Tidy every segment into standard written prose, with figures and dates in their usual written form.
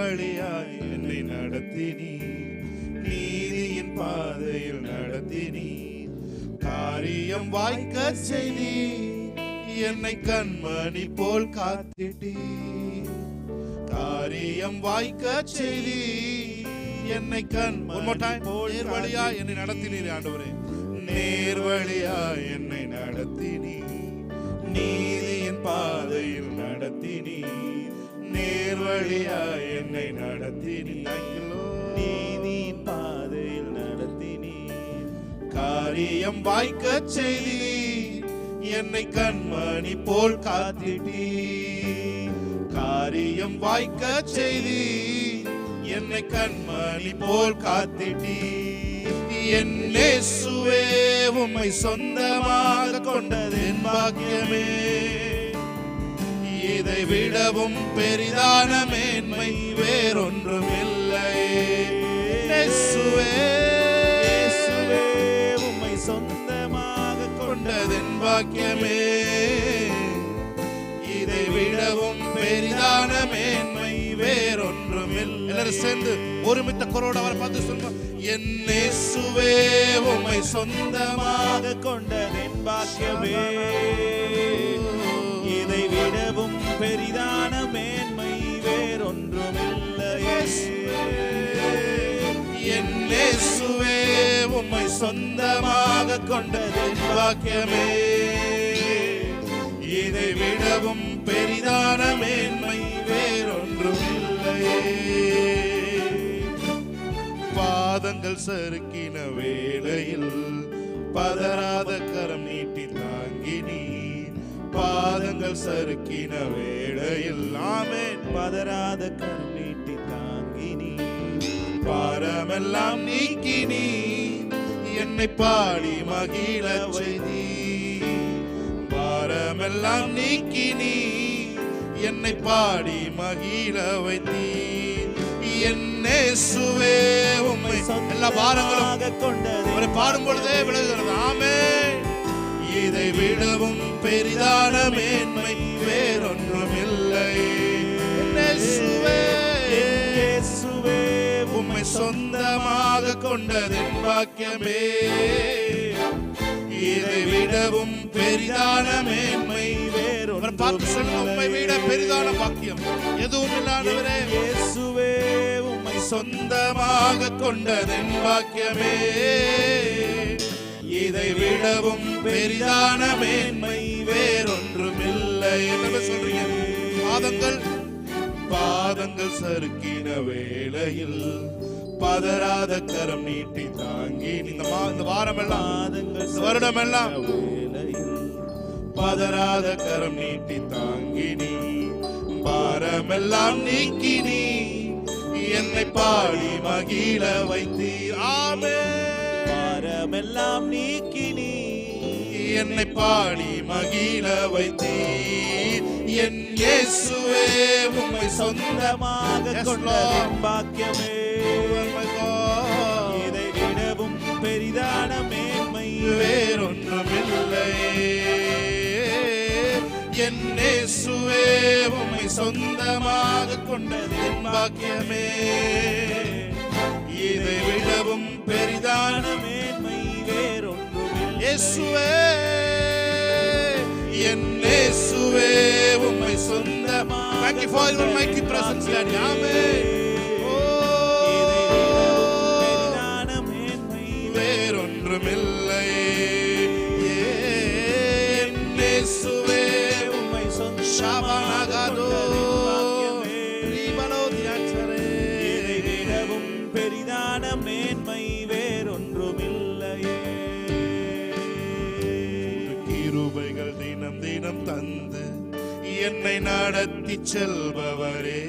நேர்வழியாய் என்னை நடத்தினீ, நீதியின் பாதையில் நடத்தினீ, காரியம் வாய்க்க செய்தி, என்னை கண்மணி போல் காத்திட்டீ, காரியம் வாய்க்க செய்தி, என்னை கண்மணி போல் நேர்வழியாய் என்னை நடத்தினீர் ஆண்டவரே, நேர்வழியாய் என்னை நடத்தினீ, நீதியின் பாதையில் நடத்தினீ, நேர்வழியாய் என்னை நடத்தினீ, நீதியின் பாதையில் நடத்தினீ, காரியம் வாய்க்க செய்தி, என்னை கண்மணி போல் காத்திட்டீ, காரியம் வாய்க்க செய்தி, என்னை கண்மணி போல் காத்திட்டீ, என் இயேசுவே உம்மை சொந்தமாக கொண்டது என் பாக்கியமே, இதை விடவும் பெரிதான மேன்மை வேறொன்றும் இல்லை. இயேசுவே உம்மை சொந்தமாக கொண்டது என் பாக்கியமே, இதை விடவும் பெரிதான மேன்மை வேறொன்றும் இல்லை. எல்லாரும் சேர்ந்து ஒருமித்த குரலோடு அவரை பார்த்து சொல்லுங்க, என் இயேசுவே உம்மை சொந்தமாக கொண்டது என் பாக்கியமே, இதை விடவும் பெரிதான மேன்மை வேறொன்றும் இல்லை. என் இயேசுவே உம்மை சொந்தமாக கொண்டது என் பாக்கியமே, இதை விடவும் பெரிதான மேன்மை வேறொன்றும் இல்லை. பாதங்கள் சறுக்கின வேளையில் பதறாத கரம் நீட்டி தாங்கினீ, பாதங்கள் சறுக்கின வேளையில் ஆமென் பதறாத கரம் நீட்டி தாங்கினீ, பாரமெல்லாம் நீக்கினீ, என்னை பாடி மகிழ செய்தீ, பாரமெல்லாம் நீக்கினீ, என்னை பாடி மகிழ வைத்தீ, என் இயேசுவே உம்மை எல்லா பாரங்களும் கொண்டது பாடும் பொழுதே விலகுகிறது. ஆமென். இதை விடவும் பெரிதான மேன்மை வேறொன்றும் இல்லை. இயேசுவே உம்மை சொந்தமாக கொண்டது என் பாக்கியமே, இதை விடவும் பெரிதான மேன்மை வேறொன்றும் பார்த்து சொல்லுங்க, உம்மை விட பெரிதான பாக்கியம் எதுவும் இல்லாதவரே. இயேசுவே உம்மை சொந்தமாக கொண்டது என் பாக்கியமே, இதை விடவும் பெரிதான மேன்மை வேறொன்றும் இல்லை. என்ன சொல்றீங்க? பாதங்கள் சறுக்கின வேளையில் பதறாத கரம் நீட்டி தாங்கி, இந்த வாரமெல்லாம் இந்த வருடமெல்லாம் பதறாத கரம் நீட்டி தாங்கினி, பாரமெல்லாம் நீக்கினி, என்னை பாடி மகிழ வைத்தீர். ஆமென். பாரமெல்லாம் நீக்கினி, என்னை பாடி மகிழ வைத்தீர். என் இயேசுவே உம்மை சொந்தமாக கொண்டது பாக்கியமே, இதை விடவும் பெரிதான மேன்மை வேறொன்றும் இல்லை. என் இயேசுவே உம்மை சொந்தமாக கொண்டது என் பாக்கியமே, இதை விடவும் பெரிதான மேன்மை வேறொன்றும் இல்லை. இயேசுவே என் இயேசுவே உம்மை சொந்தமாக. Thank you for your mighty presence, Daddy. Amen. வேறொன்றும் இல்லை. என் இயேசுவே உம்மை சொந்தமாகதோ ரீபலோதியாச்சரே, இதை விடவும் பெரிதான மேன்மை வேறொன்றும் இல்லையே. கிருபைகள் தினம் தினம் தந்து என்னை நடத்தி செல்பவரே,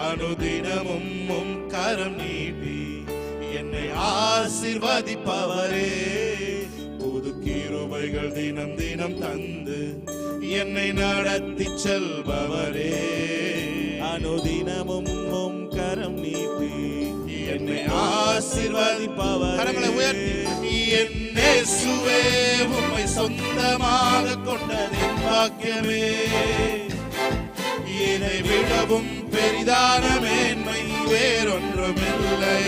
அனுதினமும் உம் கரம் நீட்டி என்னை ஆசீர்வதிப்பவரே, புது கிருபைகள் தினம் தினம் தந்து என்னை நடத்தி செல்பவரே, அனுதினமும் உம் கரம் நீட்டி என்னை ஆசீர்வதிப்பவரே. கரங்களை உயர்த்தி, என் இயேசுவே உம்மை சொந்தமாக கொண்டது என் பாக்கியமே, இதை விடவும் பெரிதான வேறொன்றுமில்லை.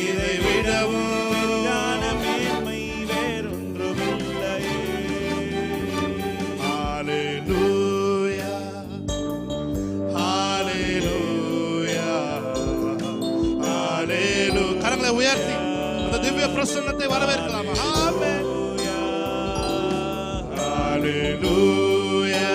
இதை விடவும் மேன்மை வேறொன்றுமில்லை. ஹalleluya ஹalleluya ஹalleluya. கரங்களை உயர்த்தி அந்த திவ்ய பிரசன்னத்தை வரவேற்கலாமா? ஆமென். ஹalleluya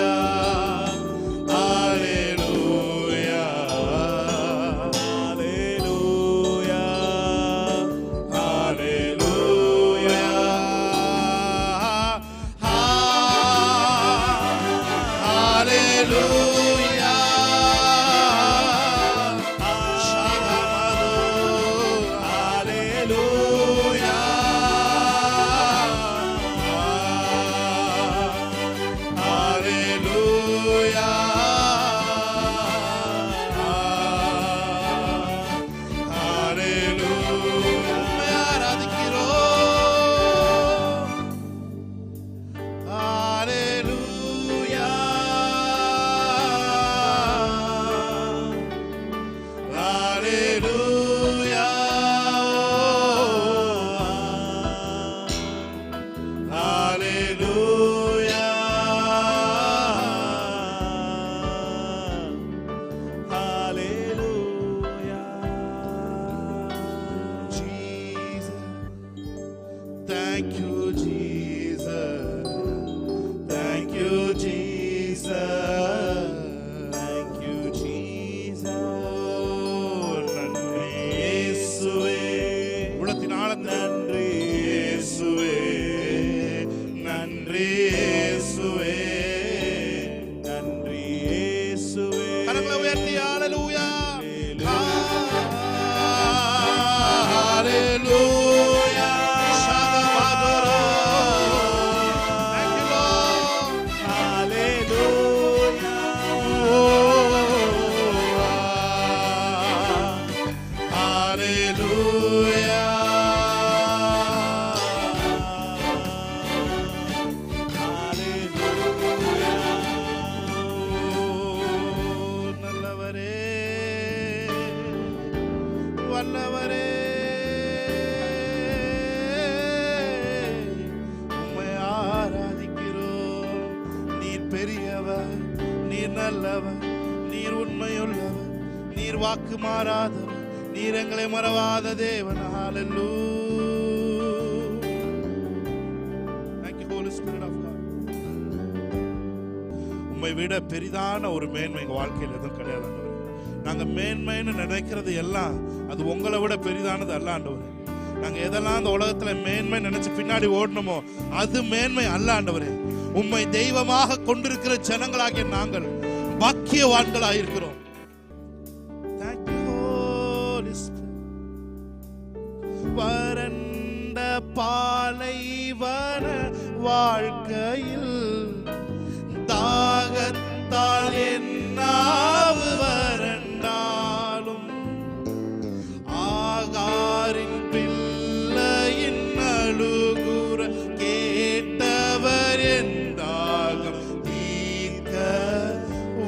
Thank you, Jesus. Thank you, Jesus. Thank you, Jesus. நன்றி இயேசுவே. உள்ளத்தினால நன்றி இயேசுவே. நன்றி இயேசுவே. நன்றி இயேசுவே. கரங்களை உயர்த்தி ஹalleluya. ஹalleluya. வல்லவரே உம்மை ஆராதிக்கிறோம். நீர் பெரியவர், நீர் நல்லவர், நீர் உண்மையுள்ளவர், நீர் வாக்கு மாறாதவர், நீர் எங்களை மறவாத தேவன். ஹalleluya. Thank you Holy Spirit of God. உம்மை விட பெரிதான ஒரு மேன்மை எங்க வாழ்க்கையில் எதுவும் கிடையாது ஆண்டவரே. நாங்க மேன்மைன்னு நினைக்கிறது எல்லாம் அது உங்களை விட பெரிதானது அல்ல ஆண்டவரே. நாங்க எதெல்லாம் அந்த உலகத்துல மேன்மை நினைச்சு பின்னாடி ஓடணுமோ அது மேன்மை அல்ல ஆண்டவரே. உம்மை தெய்வமாக கொண்டிருக்கிற ஜனங்களாகிய நாங்கள் பாக்கியவான்களாயிருக்கிறோம். Thank you Holy Spirit. வறண்ட பாலைவன வாழ்க்கையில் தாகத்தால் என் நாவு வறண்டாலும் ஆகாரின் பிள்ளையின் அழுகுற கேட்டவர் என் தாகம் தீர்க்க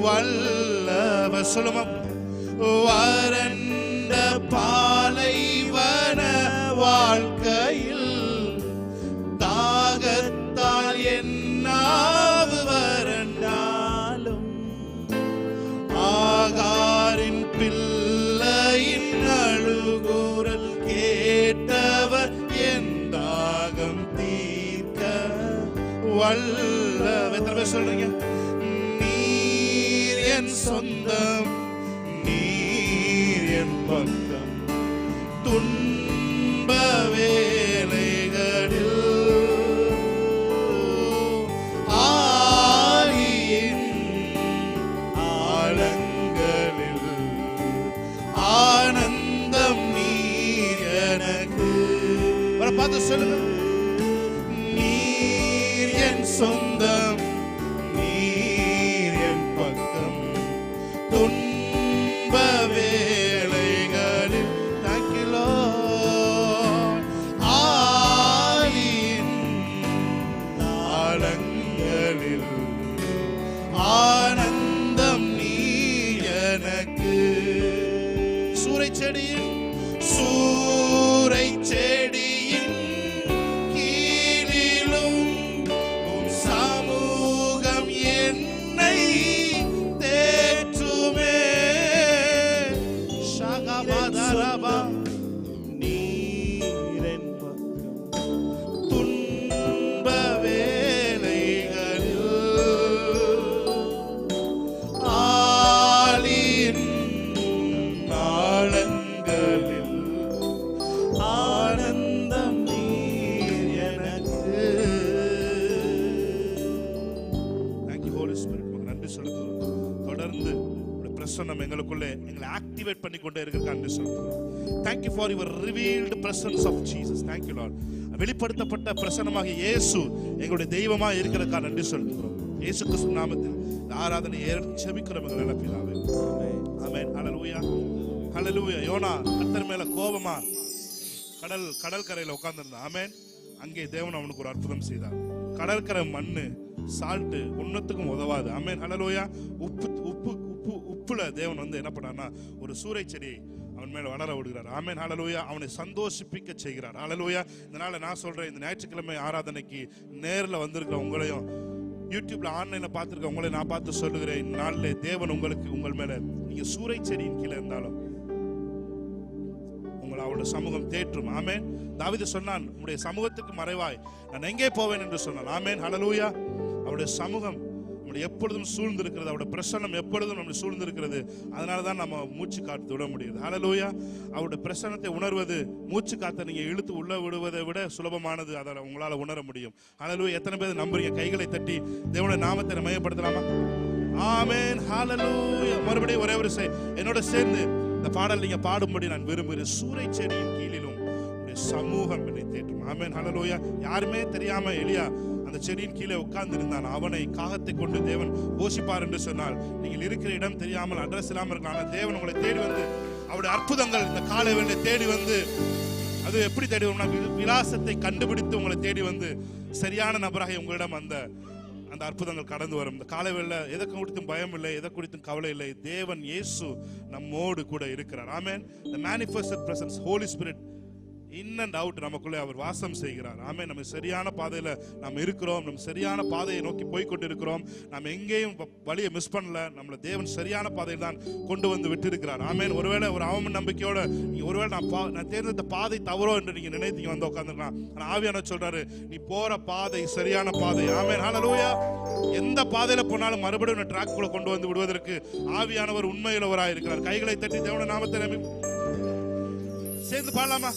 வல்லவர். சொல்லுமா? வறண்ட பாலைவன வாழ்க்கையில் தாகத்தால் என் நாவு வறண்டாலும் ஆகாரின் பிள்ளையின் அழுகுரல் கேட்டவர் என் தாகம் தீர்க்க வல்லவர். எத்தனை பேர் சொல்றீங்க? நீர் என் சொந்தம், நீர் என் பக்கம், துன்ப வேளைகளில் ஆழியின் ஆழங்களில் ஆனந்தம் நீர் எனக்கு. பார்த்து சொல்லுங்க. நீர் என் சொந்தம், நீர் என் பக்கம், துன்ப வேளைகளில். Thank you Lord. ஆழியின் பிரசன்னம் எங்களுக்குள்ளே எங்களை ஆக்டிவேட் பண்ணி கொண்டே இருக்கிற நன்றி சொல்கிறோம். Thank you for your revealed presence of Jesus. Thank you Lord. வெளிப்படுத்தப்பட்ட பிரசன்னமாக இயேசு எங்களுடைய தெய்வமாக இருக்கிறதுக்காக நன்றி சொல்கிறோம். இயேசு கிறிஸ்து நாமத்தில் ஆராதனை ஜெபிக்கிறோம் எங்கள் நல்ல பிதாவே. ஆமென். ஹல்லேலூயா ஹல்லேலூயா. யோனா கர்த்தர் மேல கோபமா கடற்கரையில உட்கார்ந்திருந்தான். ஆமென். அங்கே தேவன் அவனுக்கு ஒரு அற்புதம் செய்தார். கடற்கரை மண்ணு சால்ட்டு ஒன்னத்துக்கும் உதவாது. ஆமென். ஹல்லேலூயா. உப்புல தேவன் வந்து என்ன பண்ணார்னா ஒரு சூறை செடி அவன் மேல வளர விடுகிறார். ஆமென். ஹல்லேலூயா. அவனை சந்தோஷிப்பிக்க செய்கிறார். ஹல்லேலூயா. இதனால நான் சொல்றேன், இந்த ஞாயிற்றுக்கிழமை ஆராதனைக்கு நேரில் வந்திருக்கிற உங்களையும் யூடியூப்ல ஆன்லைன்ல பார்த்திருக்க உங்களை நான் பார்த்து சொல்லுகிறேன், இந்த நாளிலே தேவன் உங்களுக்கு உங்கள் மேல நீங்க சூறை செடியின் கீழே இருந்தாலும் உங்களை அவருடைய சமூகம் தேற்றும். ஆமென். தாவீது சொன்னான், உம்முடைய சமூகத்துக்கு மறைவாய் நான் எங்கே போவேன் என்று சொன்னான். ஆமென். ஹல்லேலூயா. அவருடைய சமூகம் நம்முடைய எப்பொழுதும் சூழ்ந்திருக்கிறது, அவருடைய பிரசன்னம் எப்பொழுதும் நம்மை சூழ்ந்திருக்கிறது. அதனால தான் நம்ம மூச்சு காத்து விட முடியுது. ஹல்லேலூயா. அவருடைய பிரசன்னத்தை உணர்வது மூச்சு காத்தை நீங்க இழுத்து உள்ள விடுவதை விட சுலபமானது. அதை உங்களால உணர முடியும். ஹல்லேலூயா. எத்தனை பேர் நம்புறீங்க? கைகளை தட்டி தேவனுடைய நாமத்தை மையப்படுத்தலாமா? ஆமென். ஹல்லேலூயா. மறுபடியும் ஒரே ஒரு என்னோட சேர்ந்து இந்த பாடல் நீங்க பாடும்படி நான் விரும்புகிறேன். சூறை செடியின் கீழிலும் சமூகம் என்னை தேற்றும். ஆமென். ஹல்லேலூயா. யாருமே தெரியாம எலியா அந்த செடியின் கீழே உட்கார்ந்து இருந்தான். அவனை காகத்தை கொண்டு தேவன் போஷிப்பார் என்று சொன்னால் நீங்கள் இருக்கிற இடம் தெரியாமல் அட்ரஸ் இல்லாமல் இருக்கலாம். ஆனால் தேவன் உங்களை தேடி வந்து அவருடைய அற்புதங்கள் இந்த காலை வேளை தேடி வந்து, அது எப்படி தேடி வரும்னா விலாசத்தை கண்டுபிடித்து உங்களை தேடி வந்து சரியான நபராக உங்களிடம் அந்த அற்புதங்கள் கடந்து வரும். இந்த காலை வேளை எதை குறித்தும் பயம் இல்லை, எதை குறித்தும் கவலை இல்லை. தேவன் இயேசு நம்மோடு கூட இருக்கிறார். ஆமென். The manifested presence, Holy Spirit in and out நமக்குள்ளே அவர் வாசம் செய்கிறார். ஆமே. நம்ம சரியான பாதையில நாம் இருக்கிறோம், நம்ம சரியான பாதையை நோக்கி போய்கொண்டு இருக்கிறோம். நம்ம எங்கேயும் வழியை மிஸ் பண்ணல. நம்மளை தேவன் சரியான பாதையில் தான் கொண்டு வந்து விட்டு இருக்கிறார். ஆமேன். ஒருவேளை ஒரு அவம நம்பிக்கையோட நீங்க ஒருவேளை நான் தேர்ந்தெடுத்த பாதை தவறோ என்று நீங்க நினைத்தீங்க வந்து உட்காந்துருக்கலாம். ஆனால் ஆவியானவர் சொல்றாரு, நீ போற பாதை சரியான பாதை. ஆமேன். ஹல்லேலூயா. எந்த பாதையில போனாலும் மறுபடியும் ட்ராக் குள்ள கொண்டு வந்து விடுவதற்கு ஆவியானவர் உண்மையுள்ளவராக இருக்கிறார். கைகளை தட்டி தேவனுடைய நாமத்தை சேர்ந்து பாடலாமா?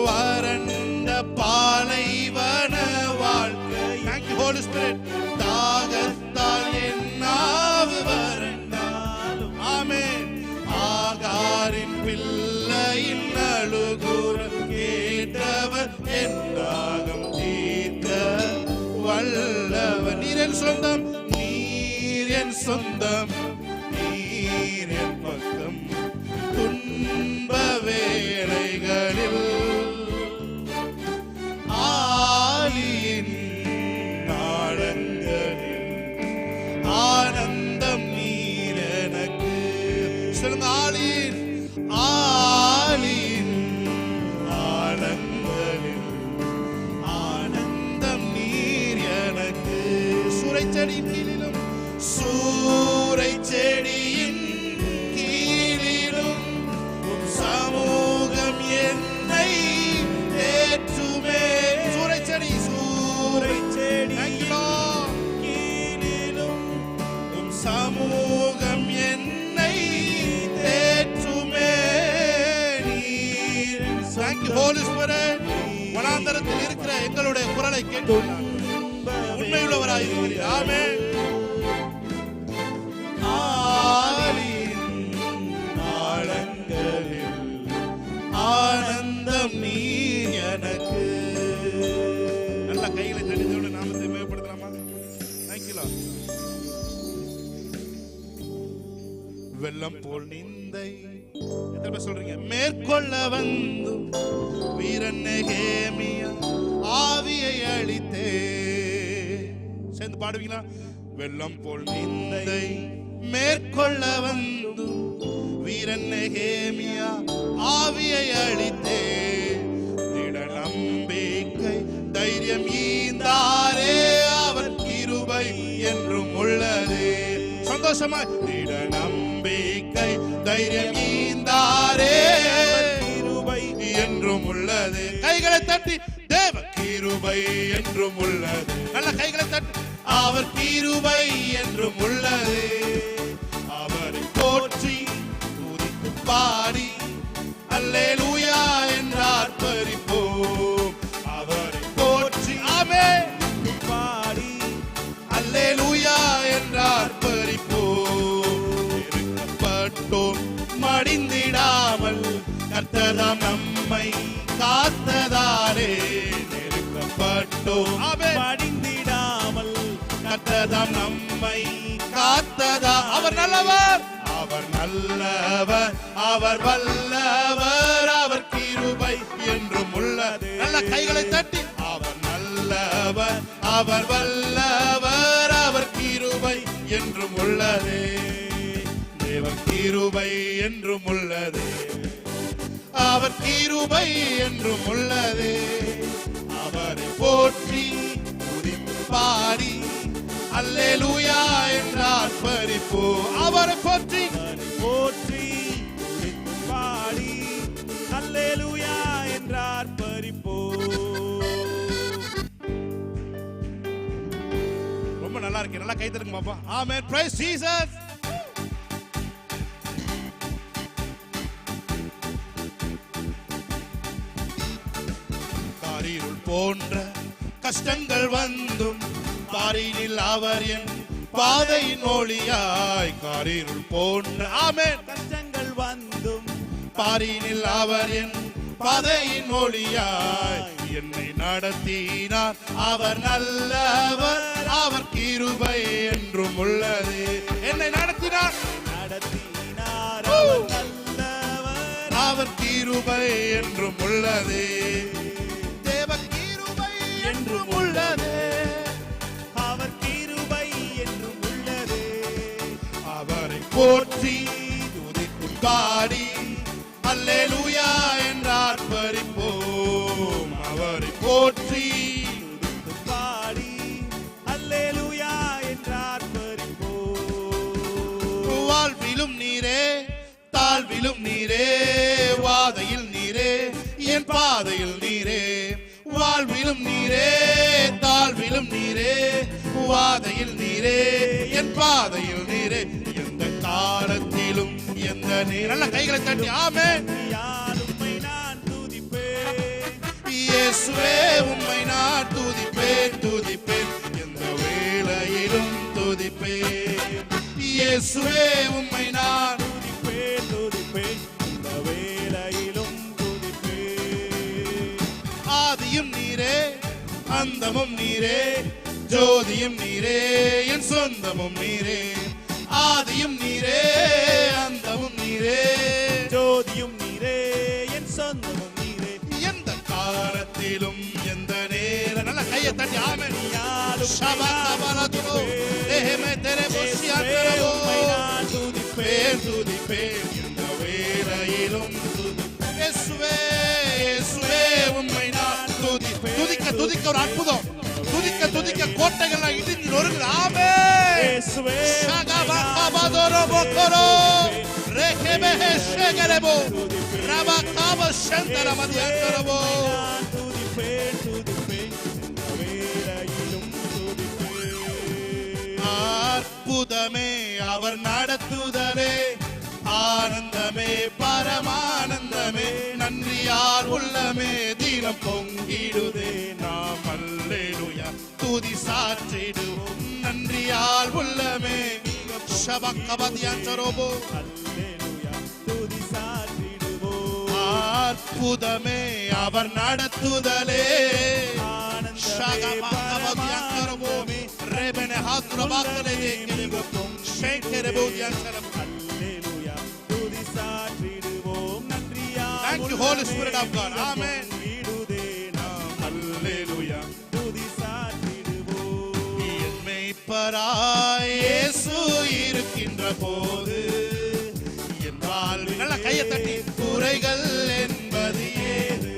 வறண்ட பாலைவன வாழ்க்கை. Thank you Holy Spirit. தாகத்தால் என் நாவு வறண்டாலும். ஆமென். ஆகாரின் பிள்ளையின் அழுகுரல் கேட்டவர் என் தாகம் தீர்க்க வல்லவர். நீர் என் சொந்தம், நீர் என் சொந்தம், நீர் என் பக்கம் துன்ப வேளைகளில் ஆலியின் நாளங்களில் ஆனந்தம் நீர் எனக்கு. சொல்லுங்க, ஆலியின் ஆலியின் ஆனந்தங்களில் ஆனந்தம் நீர் எனக்கு. சூறை செடியின் கீழிலும் சூறை செடியின் கீழிலும் சமூகம் என்னை தேற்றுமே. சூறை செடி கீழிலும் சமூகம் என்னை தேற்றுமே. Thank you Holy Spirit. வனாந்தரத்தில் இருக்கிற எங்களுடைய குரலை கேட்டு உண்மையுள்ளவராய் இருக்கிறீர். ஆமென். ஆனந்தம் நீர் எனக்கு. நல்ல கைகளை தட்டிதோடு நாமத்தை மேம்படுத்தலாமா? Thank you Lord. வெள்ளம் போல் நிந்தை எத்தனை பேர் சொல்றீங்க? மேற்கொள்ள வந்து வீரன் நெகேமியா ஆவியை அளித்தே. சேர்ந்து பாடுவீங்களா? வெள்ளம் போல் நிந்தை மேற்கொள்ள வந்து வீரன் நெகேமியா ஆவியை அளித்தே. திட நம்பிக்கை தைரியம் ஈந்தாரே, அவர் கிருபை என்றும் உள்ளதே. சந்தோஷமா திட நம்பிக்கை தைரியம் ஈந்தாரே, கிருபை என்றும் உள்ளது. கைகளை தட்டி தேவ கிருபை என்றும் உள்ளது. நல்ல கைகளை தட்டி அவர் கிருபை என்றும் உள்ளது. அவரை போற்றி துதித்து பாடி அல்லேலூயா என்று ஆர்ப்பரிப்போம். அவரை போற்றி ஆமென் பாடி அல்லேலூயா என்று ஆர்ப்பரிப்போம். இருக்கப்பட்ட கொண்டோம். ஆமென். படிந்திடாமல் கர்த்தர்தாம் நம்மை காத்ததா. அவர் நல்லவர், அவர் நல்லவர், அவர் வல்லவர், அவர் கிருபை என்றும் உள்ளது. நல்ல கைகளை தட்டி அவர் நல்லவர், அவர் வல்லவர், அவர் கிருபை என்றும் உள்ளது. தேவன் கிருபை என்றும் உள்ளது, அவர் கிருபை என்றும் உள்ளது. அவரை போற்றி துதித்து பாடி அல்லேலூயா என்று ஆர்ப்பரிப்போம். அவரை போற்றி போற்றி துதித்து பாடி அல்லேலூயா என்று ஆர்ப்பரிப்போம். ரொம்ப நல்லா இருக்கு. நல்லா கை தட்டுங்க பாப்பா. ஆமென். Praise Jesus. காரிருள் போன்ற கஷ்டங்கள் வந்தும் பாரினில் அவர் என் பாதையின் ஒளியாய். காரிருள் போன்ற ஆமென் கஷ்டங்கள் வந்தும் பாரினில் அவர் என் பாதையின் ஒளியாய் என்னை நடத்தினார். அவர் நல்லவர், அவர் கிருபை என்றும் உள்ளது. என்னை நடத்தினார், நடத்தினார் அவர் நல்லவர், அவர் கிருபை என்றும் உள்ளது. தேவ கிருபை என்றும் உள்ளது, அவர் கிருபை என்றும் உள்ளது. அவரை போற்றி துதித்து பாடி அல்லேலூயா என்று ஆர்ப்பரிப்போம். அவரை போற்றி துதித்து பாடி அல்லேலூயா என்று ஆர்ப்பரிப்போம். வாழ்விலும் நீரே, தாழ்விலும் நீரே, வாதையில் நீரே, என் பாதையில் நீரே. வாழ்விலும் நீரே, தாழ்விலும் நீரே, வாதையில் நீரே, என் பாதையில் நீரே. எந்த காலத்திலும் எந்த நேரம். நல்ல கைகளை தட்டி ஆமென். உம்மை நான் துதிப்பேன், இயேசுவே உம்மை நான் துதிப்பேன், துதிப்பேன், எந்த வேளையிலும் துதிப்பேன். இயேசுவே உம்மை நான் துதிப்பேன், துதிப்பேன், இந்த வேளையிலும் துதிப்பேன். ஆதியும் நீரே, அந்தமும் நீரே, ஜோதியும் நீரே, என் சொந்தமும் நீரே. ஆதியும் நீரே, அந்தமும் நீரே, ஜோதியும் நீரே, என் சொந்தமும் நீரே. எந்த காலத்திலும் எந்த நேரம். நல்ல கையை தட்டி ஆமென். யாரும் ஷபகபலதுரோ, தேஹமே தெரேபோசி அந்தரவோ. துதிப்பேன், துதிப்பேன், எந்த வேளையிலும் துதிப்பேன். இயேசுவே, இயேசுவே உம்மை நான் துதிப்பேன். துதிக்க துதிக்க ஒரு அற்புதம். துதிக்க துதிக்க கோட்டைகள் இடிஞ்சு நொறுங்குது. ஆமென். இயேசுவே ஷகபகபதரோ பக்கரோ, ரேகெபெஹே ஷெகரபோ, ரபகப ஷந்தரமதி அந்தரவோ. நான் துதிப்பேன், துதிப்பேன், இந்த வேளையிலும் துதிப்பேன். அற்புதமே அவர் நடத்துதலே, ஆனந்தமே பரமானந்தமே, நன்றியால் உள்ளமே தினம் பொங்கிடுதே. நாம் அல்லேலூயா துதி சாற்றிடுவோம். நன்றியால் உள்ளமே ஷபகபதியந்தரபோ. அல்லேலூயா துதி சாற்றிடுவோம். அற்புதமே அவர் நடத்துதலே, ஆனந்தமே ஷகபகபதியந்தரபோ, ரெபெனே ஹத்ரபகலே தேகிலிபோ, ஷேகரபோதியந்தரபோ. அல்லேலூயா துதி சாற்றிடுவோம். நன்றியால் Thank you, Holy Spirit of God. Amen. பொங்கிடுதே. நாம் அல்லேலூயா. துதி சாற்றிடுவோம். என் மேய்ப்பராய் இயேசு இருக்கின்ற போது என் வாழ்வில் நல்ல கையை தட்டி குறைகள் என்பது ஏது.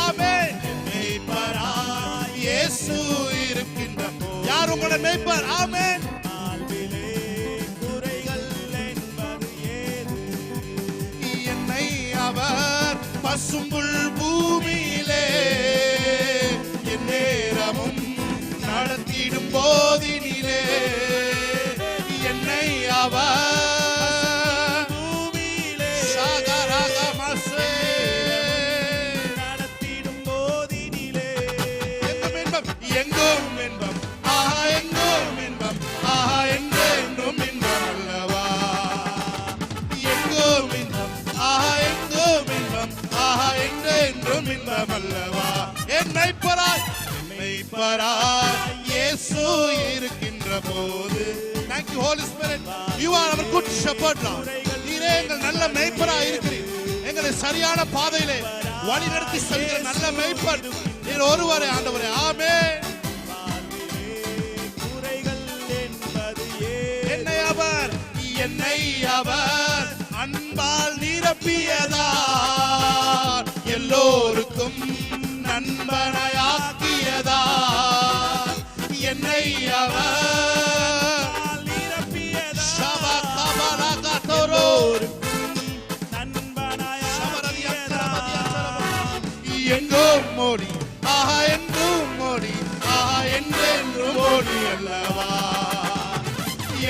ஆமென். என் மேய்ப்பராய் இயேசு இருக்கின்ற போது. யார் உங்களோட மேய்ப்பர்? ஆமென். வாழ்விலே குறைகள் என்பது ஏது? என்னை அவர் பசும்புல் பூமியிலே என் நேரமும் நடத்திடும் போதினிலே என்னை அவர் பூமியிலே சாகரகமசே நடத்திடும் போதினிலே எங்கும் இன்பம், எங்கும் இன்பம், ஆஹா எங்கும் இன்பம், ஆஹா என்றென்றும் இன்பம் அல்லவா. எங்கும் இன்பம், ஆஹா எங்கும் இன்பம், ஆஹா என்றென்றும் இன்பம் அல்லவா. என் மெய்ப்பராய் மேய்ப்பராய் இயேசு இருக்கின்ற போது. Thank you Holy Spirit. You are our good shepherd Lord. நீரே எங்கள் நல்ல மேய்ப்பராய் இருக்கிறீர். எங்களை சரியான பாதையிலே வழி நடத்தி செல்கிற நல்ல மேய்ப்பர் நீர் ஒருவரே ஆண்டவரே. ஆமென். என்னை அவர் அன்பால் நிரப்பியதார், எல்லோருக்கும் நண்பனாக்கியதார். என்னை அவர் நிரப்பியதார், எங்கும் மோடி ஆஹா எங்கும் மோடி ஆஹா என்றென்றும் மோடி அல்லவா.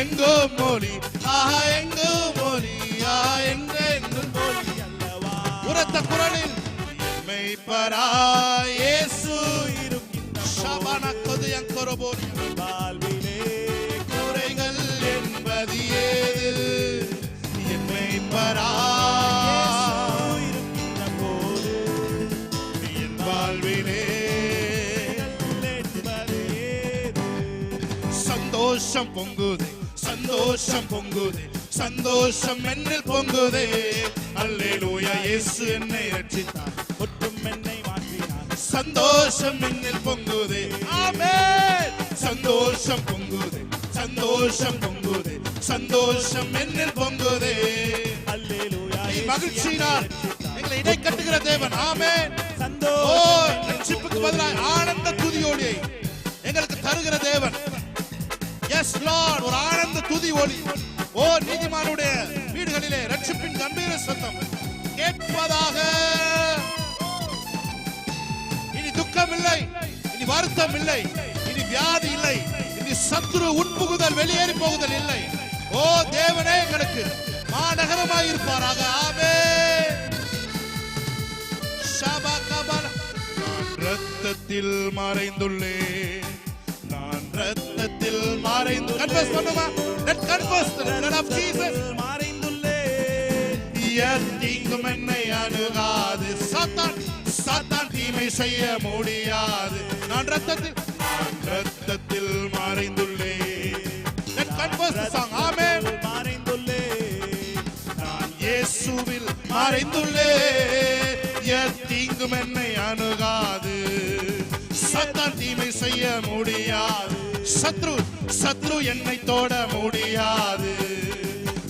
எங்கும் மோடி ஆஹா எங்கும் மோடி ஆஹா என்றென்றும் மோடி அல்லவா. உரத்த குரலில் மேய்ப்பராய் இயேசு இருக்கின்ற ஷபான கொதுயங் கொரபோரி வாழ்விலே குறைகள் என்பது ஏது. என் மேய்ப்பராய் இருக்கின்ற போது என் வாழ்விலே சந்தோஷம் பொங்குதே, சந்தோஷம் பொங்குதே, சந்தோஷம் என்னில் பொங்குதே. அல்லேலூயா இயேசு என்னை ரட்சித்தார், ஒற்றும் என்னை மாற்றினார். சந்தோஷம் என்னில் பொங்குதே. ஆமென். சந்தோஷம் பொங்குதே, சந்தோஷம் பொங்குதே, சந்தோஷம் என்னில் பொங்குதே. அல்லேலூயா மகிழ்ச்சியினால் எங்களை இடை கட்டுகிற தேவன். ஆமென். சந்தோஷம் ரட்சிப்புக்கு பதிலாக ஆனந்த துதியோடியை எங்களுக்கு தருகிற தேவன். Yes Lord, ஒரு ஆனந்த துதி ஒலி. ஓ நீதிமானுடைய வீடுகளிலே ரட்சிப்பின் கம்பீர சத்தம் கேட்பதாக. இனி துக்கம் இல்லை, இனி வருத்தம் இல்லை, இனி வியாதி இல்லை, இனி சத்துரு உட்புகுதல் வெளியேறி போகுதல் இல்லை. ஓ தேவனே எங்களுக்கு மாநகரமாய் இருப்பாராக. ஆமென். ஷபகபல ரத்தத்தில் மறைந்துள்ளேன், ரத்தத்தில் மறைந்து கன்ஃபஸ் பண்ணுமா. Let confess the blood of Jesus. மறைந்துள்ளே தீங்கும் என்னை அணுகாது, சாத்தான் தீமை செய்ய முடியாது. நான் ரத்தத்தில் மறைந்துள்ளே. Let confess the song. Amen. மறைந்துள்ளே நான் இயேசுவில் மறைந்துள்ளே. தீங்கும் என்னை அணுகாது, சாத்தான் தீமை செய்ய முடியாது. சத்ரு என்னை தொட முடியாது,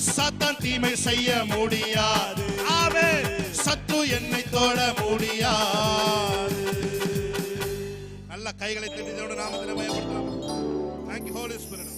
சாத்தான் தீமை செய்ய முடியாது. ஆமென். சத்ரு என்னை தொட முடியாது. நல்ல கைகளை தட்டி தேவனுடைய நாமத்திலே மகிமைப்படுத்துவோம். Thank you Holy Spirit.